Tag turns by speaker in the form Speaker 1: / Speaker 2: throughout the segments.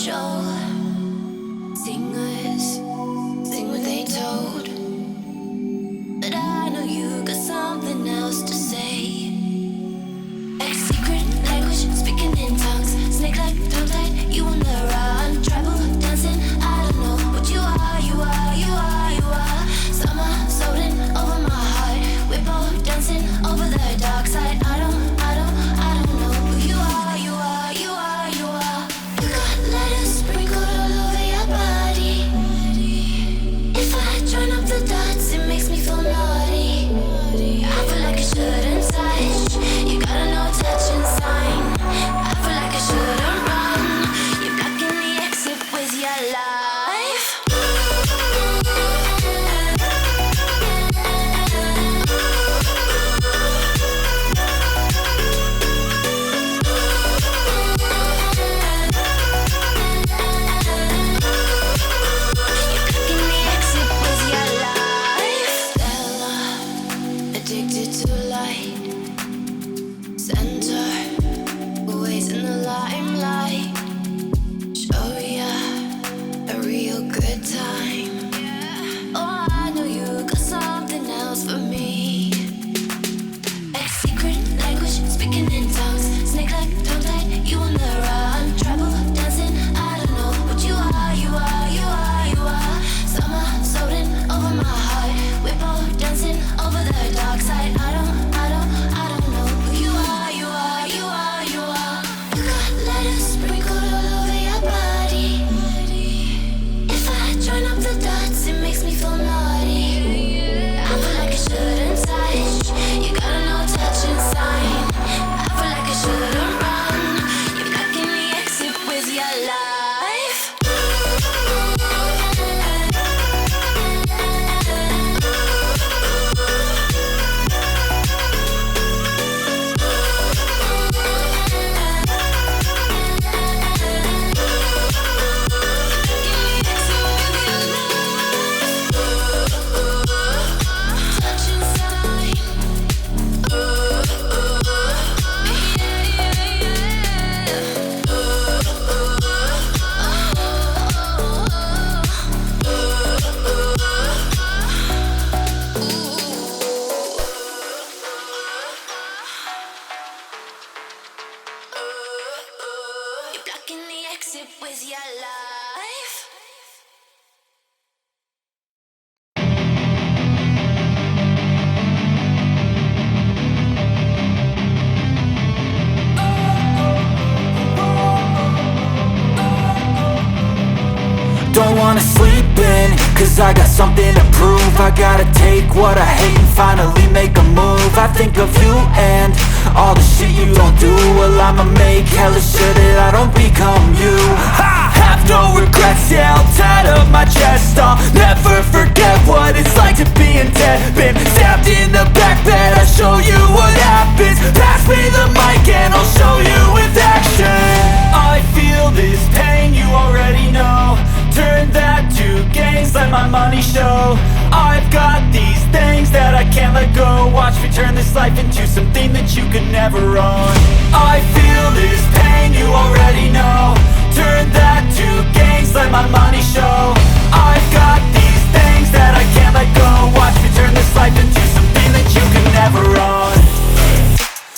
Speaker 1: show. Singers sing what they told, but I know you got something else to say. A secret language, speaking in tongues, snake like tongue tied, you on the run, tribal dancing. I don't know what you are, you are, you are, you are. Summer floating over my heart, we're both dancing over the dark side. I don't know who you are, you are, you are, you are. You got letters sprinkled all over your body. If I join up the dots, it makes me feel naughty. I feel like I shouldn't touch. You got a no touching sign. I feel like I shouldn't run. You're blocking the exit with your life. Addicted to light, center, always in the limelight. Show ya a real good time. Oh, I know you got something else for me. A secret language, speaking in tongues, snake like tongue tied, you on the run, tribal dancing. I don't know what you are, you are, you are, you are. Summer floating over my heart, we're both dancing over the dark side. I don't know who you are, you are, you are, you are. You got letters sprinkled all over your body. If I join up the dots, it makes me feel naughty. I feel like I shouldn't touch. You got a no touching sign. I feel like I shouldn't run. You're blocking the exit with your life. Touching sign. You're blocking the exit with your life.
Speaker 2: Don't wanna sleep in, cause I got something to prove. I gotta take what I hate and finally make a move. I think of you and all the shit you don't do. Well, I'ma make hella sure that I don't become you. I have no regrets, yeah, I'll tie up my chest. I'll never forget what it's like to be in debt. Been stabbed in the back bed, I'll show you what happens. Pass me the mic and I'll show you with action. I feel this pain, you already know. Turn that to gains, let my money show. I've got these things that I can't let go. Watch me turn this life into something that you could never own. I feel this pain, you already know. Turn that to gains, let my money show. I've got these things that I can't let go. Watch me turn this life into something that you could never own.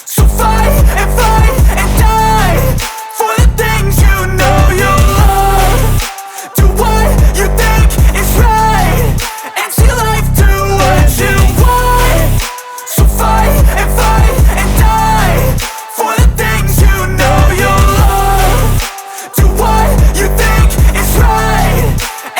Speaker 2: So fight and die for the things you know you love. Do what you think is right and see life do what you want. So fight and die for the things you know you love. Do what you think is right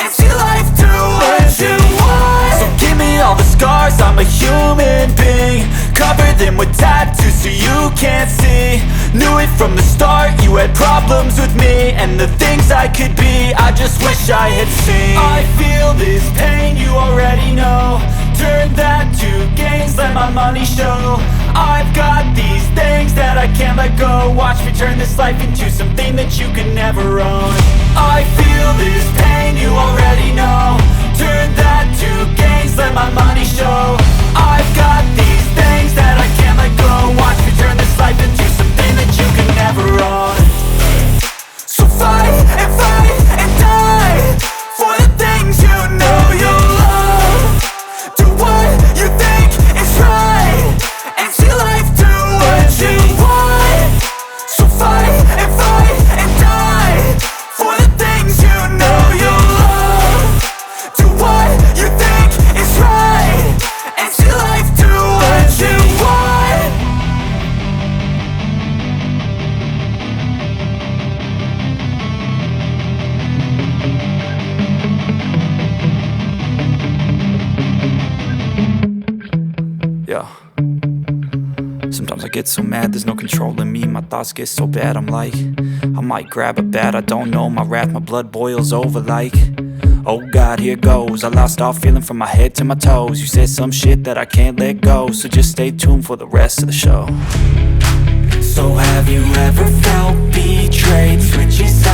Speaker 2: and see life do what you want. So give me all the scars, I'm a human being. Cover them with tattoos so you can't see. Knew it from the start, you had problems with me and the things I could be, I just wish I had seen. I feel this pain, you already know. Turn that to gains, let my money show. I've got these things that I can't let go. Watch me turn this life into something that you can never own. I feel this pain, you already know. Turn that to gains, let my money show. I've got these things that I can't let go. Watch me turn this life into something that you can never own. So fight and fight get so mad, there's no controlling me. My thoughts get so bad, I'm like, I might grab a bat, I don't know. My wrath, my blood boils over like, oh God, here goes. I lost all feeling from my head to my toes. You said some shit that I can't let go, so just stay tuned for the rest of the show. So have you ever felt betrayed? Switches